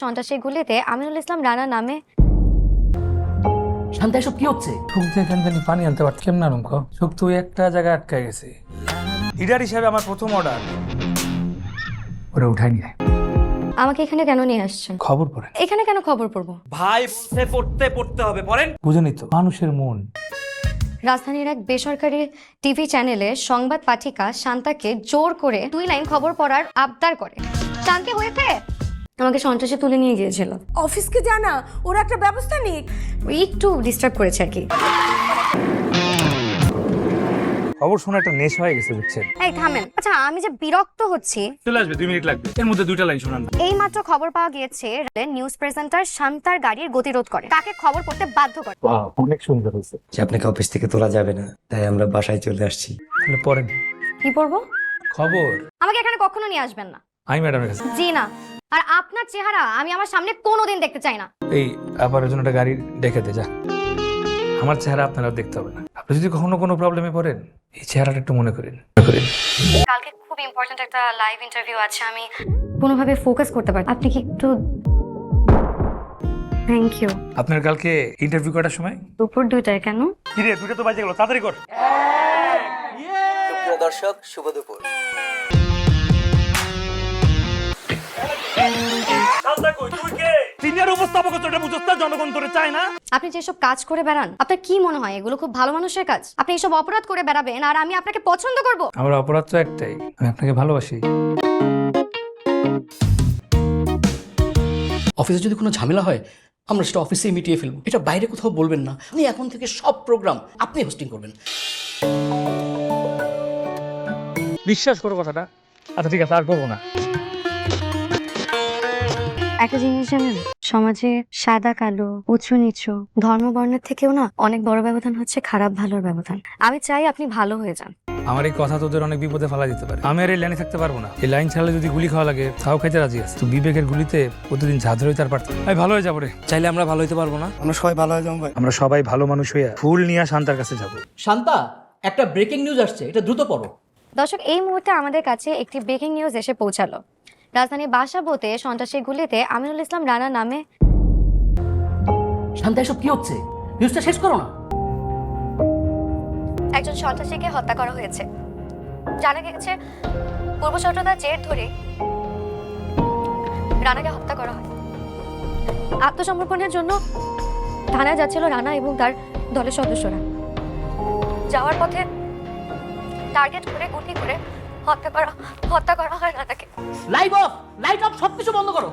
সন্ত্রাসের গুলিতে আমিনুল ইসলাম রানা নামে। শান্তা, এসব কি হচ্ছে? চোখ দিয়ে এখান থেকে পানি আনতে পারছি কেমন আরম্ভ চোখ তুই একটা জায়গায় আটকায় গেছে। লিডার হিসাবে আমার প্রথম অর্ডার ওরা উঠাই নিয়ে আমাকে এখানে কেন নিয়ে আসছেন? খবর পড়ে এখানে কেন খবর পড়বো? ভাই পড়তে হবে, পড়েন। বুঝেনি তো মানুষের মন। রাজধানীর এক বেসরকারি টিভি চ্যানেলে সংবাদ পাঠিকা শান্তাকে জোর করে 2 লাইন খবর পড়ার আবদার করে। শান্তি হয়েছে আমাকে সন্ত্রাসে তুলে নিয়ে গিয়েছিল। অফিসকে জানা, ওরা একটা ব্যবস্থা নিক। ওই একটু ডিস্টার্ব করেছে আর কি। খবর শোনা একটা নেশা হয়ে গেছে বুঝছেন। এই থামেন। আচ্ছা, আমি যে বিরক্ত হচ্ছি। চলে আসবে 2 মিনিট লাগবে, এর মধ্যে 2টা লাইন শোনান। এই মাত্র খবর পাওয়া গিয়েছে নিউজ প্রেজেন্টার শান্তার গাড়ির গতিরোধ করে, তাকে খবর পড়তে বাধ্য করে। অনেক সুন্দর হয়েছে। যে আপনাকে অফিস থেকে তোলা যাবে না, তাই আমরা বাসায় চলে আসছি। তাহলে পড়েন কি পড়বো? খবর। আমাকে এখানে কখনো নিয়ে আসবেন না। আমি ম্যাডামের কাছে। জি না। আর আপনার চেহারা আমি আমার সামনে কোনোদিন দেখতে চাই না। এই আবার ওই জন্য একটা গাড়ি ডেকে দে যা। আমার চেহারা আপনারা দেখতে হবে না। আপনি যদি কখনো কোনো প্রবলেমে পড়েন এই চেহারাটা একটু মনে করেন। কালকে খুব ইম্পর্ট্যান্ট একটা লাইভ ইন্টারভিউ আছে, আমি কোনোভাবে ফোকাস করতে পারি। আপনি কি একটু থ্যাংক ইউ। আপনার কালকে ইন্টারভিউ করার সময়? দুপুর 2টায়। কেন? কি রে 2টা তো বাজে গেল, তাড়াতাড়ি কর। সুপ্রিয় দর্শক, শুভ দুপুর। সিনিয়র উপস্থাপক তোটা বুঝছ না, জনগণ তোরে চায় না। আপনি যেসব কাজ করে বেড়ান, আপনার কি মনে হয় এগুলো খুব ভালো মানুষের কাজ? আপনি এসব অপরাধ করে বেড়াবেন আর আমি আপনাকে পছন্দ করব? আমার অপরাধ তো একটাই, আমি আপনাকে ভালোবাসি। অফিসে যদি কোনো ঝামেলা হয় আমরা সেটা অফিসেই মিটিয়ে ফেলবো, এটা বাইরে কোথাও বলবেন না। আপনি এখন থেকে সব প্রোগ্রাম আপনি হোস্টিং করবেন। বিশ্বাস করো কথাটা। আচ্ছা ঠিক আছে, আর করবো না। একটা জিনিস জানেন, সমাজে সাদা কালো, উঁচু নিচু, ধর্ম বর্ণের থেকেও না অনেক বড় ব্যবধান হচ্ছে খারাপ ভালোর ব্যবধান। আমি চাই আপনি ভালো হয়ে যান। আমার এই কথা তোদের অনেক বিপদে ফেলা দিতে পারে। আমি আর এই লাইনে থাকতে পারবো না। এই লাইন ছাড়লে যদি গুলি খাওয়া লাগে তাও খাইতে রাজি আছে। তো বিবেকের গুলিতে প্রতিদিন ঝাঁঝর হইতে আর পারতাম। আমি ভালো হয়ে যাবো রে। চাইলে আমরা ভালো হইতে পারবো না? আমরা সবাই ভালো হয়ে যাবো ভাই। আমরা সবাই ভালো মানুষ হইয়া ফুল নিয়ে শান্তার কাছে যাবো। শান্তা, একটা ব্রেকিং নিউজ আসছে, এটা দ্রুত পড়ো। দর্শক, এই মুহূর্তে আমাদের কাছে একটি ব্রেকিং নিউজ এসে পৌঁছালো। রাজধানীর বাসাবোতে সন্ত্রাসের গুলিতে আমিনুল ইসলাম রানা নামে। শান্তা, এসব কি হচ্ছে? নিউজটা শেষ করো না। একজন সন্ত্রাসীকে হত্যা করা হয়েছে। জানা গেছে পূর্বশত্রুতার জের ধরে রানাকে হত্যা করা হয়। আত্মসমর্পণের জন্য থানায় যাচ্ছিল রানা এবং তার দলের সদস্যরা। যাওয়ার পথে টার্গেট করে গুলি করে হত্যা করা হয় রানাকে। লাইট অফ, সবকিছু বন্ধ করো।